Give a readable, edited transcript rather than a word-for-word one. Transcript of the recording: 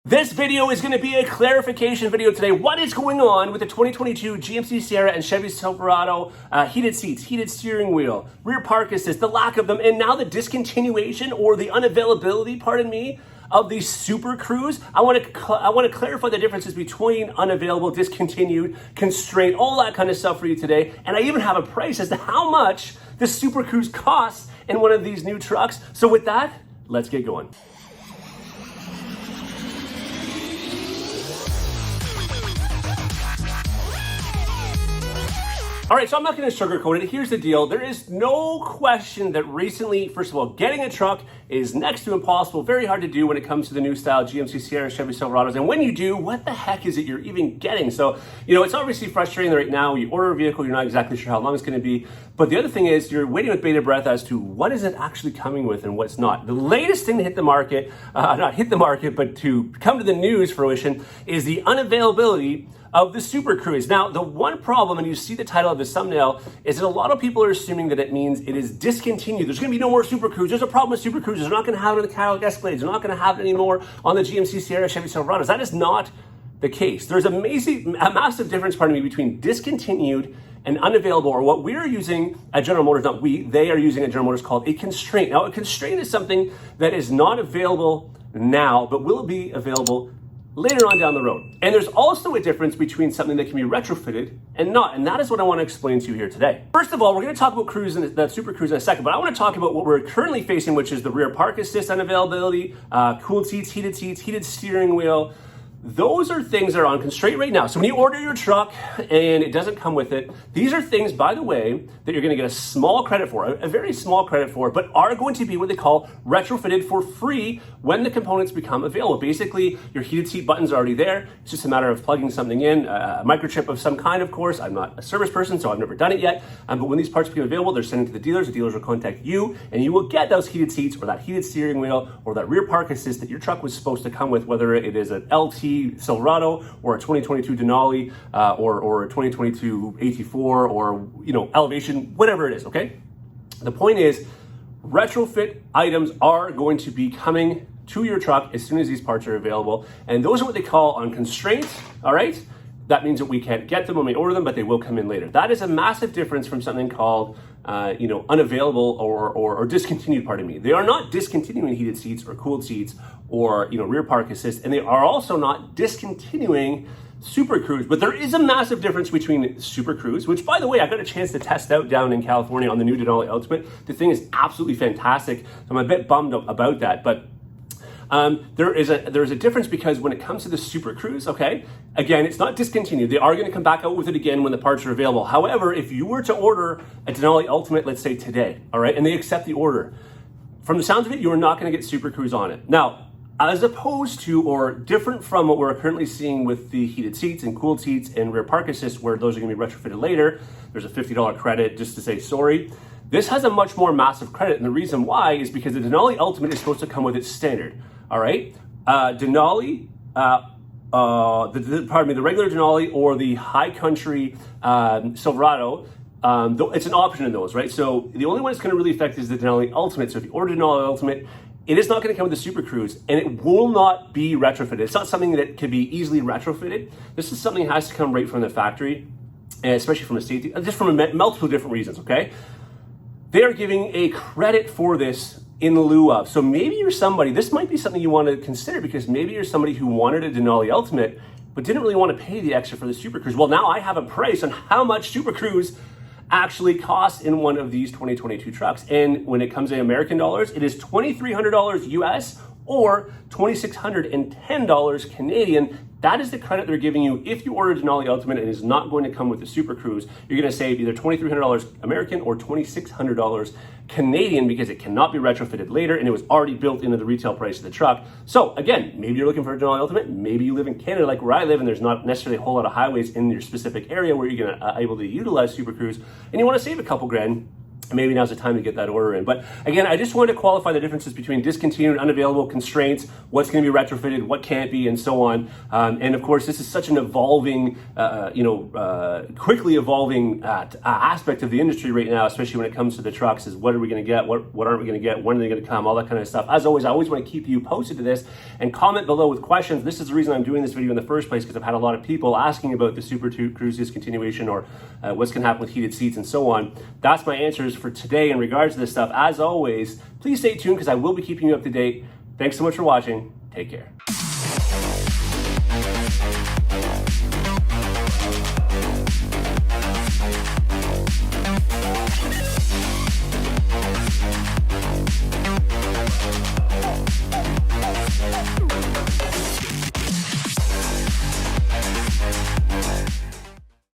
This video is going to be a clarification video today. What is going on with the 2022 GMC Sierra and Chevy Silverado heated seats, heated steering wheel, rear park assist, the lack of them, and now the discontinuation or the unavailability, pardon me, of the SuperCruise. I want to clarify the differences between unavailable, discontinued, constraint, all that kind of stuff for you today. And I even have a price as to how much the SuperCruise costs in one of these new trucks. So with that, let's get going. All right, so I'm not going to sugarcoat it. Here's the deal. There is no question that recently, first of all, getting a truck is next to impossible, very hard to do when it comes to the new style GMC Sierra and Chevy Silverados. And when you do, what the heck is it you're even getting? So, it's obviously frustrating right now. You order a vehicle, you're not exactly sure how long it's going to be. But the other thing is you're waiting with bated breath as to what is it actually coming with and what's not. The latest thing to hit the market, not hit the market, but to come to the news fruition is the unavailability of the SuperCruise. Now, the one problem, and you see the title of this thumbnail, is that a lot of people are assuming that it means it is discontinued. There's going to be no more SuperCruise. There's a problem with SuperCruise. They're not going to have it on the Cadillac Escalades. They're not going to have it anymore on the GMC Sierra, Chevy Silverados. That is not the case. There's a massive difference, between discontinued and unavailable, or what we're using at General Motors, not we, they are using at General Motors, called a constraint. Now, a constraint is something that is not available now, but will be available later on down the road. And there's also a difference between something that can be retrofitted and not, and that is what I want to explain to you here today. First of all, we're going to talk about that SuperCruise in a second, but I want to talk about what we're currently facing, which is the rear park assist unavailability, cooled seats, heated steering wheel. Those are things that are on constraint right now. So when you order your truck and it doesn't come with it, these are things, by the way, that you're going to get a small credit for, a very small credit for, but are going to be what they call retrofitted for free when the components become available. Basically, your heated seat button's already there. It's just a matter of plugging something in, a microchip of some kind, of course. I'm not a service person, so I've never done it yet. But when these parts become available, they're sent to the dealers. The dealers will contact you, and you will get those heated seats or that heated steering wheel or that rear park assist that your truck was supposed to come with, whether it is an LT Silverado or a 2022 Denali or a 2022 AT4 or Elevation, whatever it is, okay? The point is, retrofit items are going to be coming to your truck as soon as these parts are available, and those are what they call on constraint, all right? That means that we can't get them when we order them, but they will come in later. That is a massive difference from something called unavailable or discontinued, pardon me. They are not discontinuing heated seats or cooled seats or rear park assist, and they are also not discontinuing SuperCruise. But there is a massive difference between SuperCruise, which, by the way, I got a chance to test out down in California on the new Denali Ultimate. The thing is absolutely fantastic. So I'm a bit bummed about that, but there is a difference because when it comes to the SuperCruise, okay, again, it's not discontinued. They are going to come back out with it again when the parts are available. However, if you were to order a Denali Ultimate, let's say today, all right, and they accept the order, from the sounds of it, you are not going to get SuperCruise on it. Now, as opposed to or different from what we're currently seeing with the heated seats and cooled seats and rear park assist, where those are going to be retrofitted later, there's a $50 credit just to say sorry. This has a much more massive credit, and the reason why is because the Denali Ultimate is supposed to come with its standard. All right, Denali, the regular Denali or the high country Silverado, it's an option in those, right? So the only one it's going to really affect is the Denali Ultimate. So if you order Denali Ultimate, it is not going to come with the SuperCruise, and it will not be retrofitted. It's not something that can be easily retrofitted. This is something that has to come right from the factory, and especially from a safety, just from multiple different reasons, okay? They are giving a credit for this in lieu of. So maybe you're somebody, this might be something you want to consider, because maybe you're somebody who wanted a Denali Ultimate, but didn't really want to pay the extra for the SuperCruise. Well, now I have a price on how much SuperCruise actually costs in one of these 2022 trucks. And when it comes to American dollars, it is $2,300 US or $2,610 Canadian. That is the credit they're giving you if you order Denali Ultimate and is not going to come with the SuperCruise. You're going to save either $2,300 American or $2,600 Canadian, because it cannot be retrofitted later and it was already built into the retail price of the truck. So again, maybe you're looking for a Denali Ultimate. Maybe you live in Canada like where I live and there's not necessarily a whole lot of highways in your specific area where you're going to able to utilize SuperCruise, and you want to save a couple grand. maybe now's the time to get that order in. But again, I just wanted to qualify the differences between discontinued, unavailable, constraints, what's going to be retrofitted, what can't be, and so on. And of course, this is such an evolving, quickly evolving aspect of the industry right now, especially when it comes to the trucks, is what are we going to get, what aren't we going to get, when are they going to come, all that kind of stuff. As always, I always want to keep you posted to this, and comment below with questions. This is the reason I'm doing this video in the first place, because I've had a lot of people asking about the SuperCruise discontinuation, or what's going to happen with heated seats and so on. That's my answers for today in regards to this stuff. As always, please stay tuned because I will be keeping you up to date. Thanks so much for watching. Take care.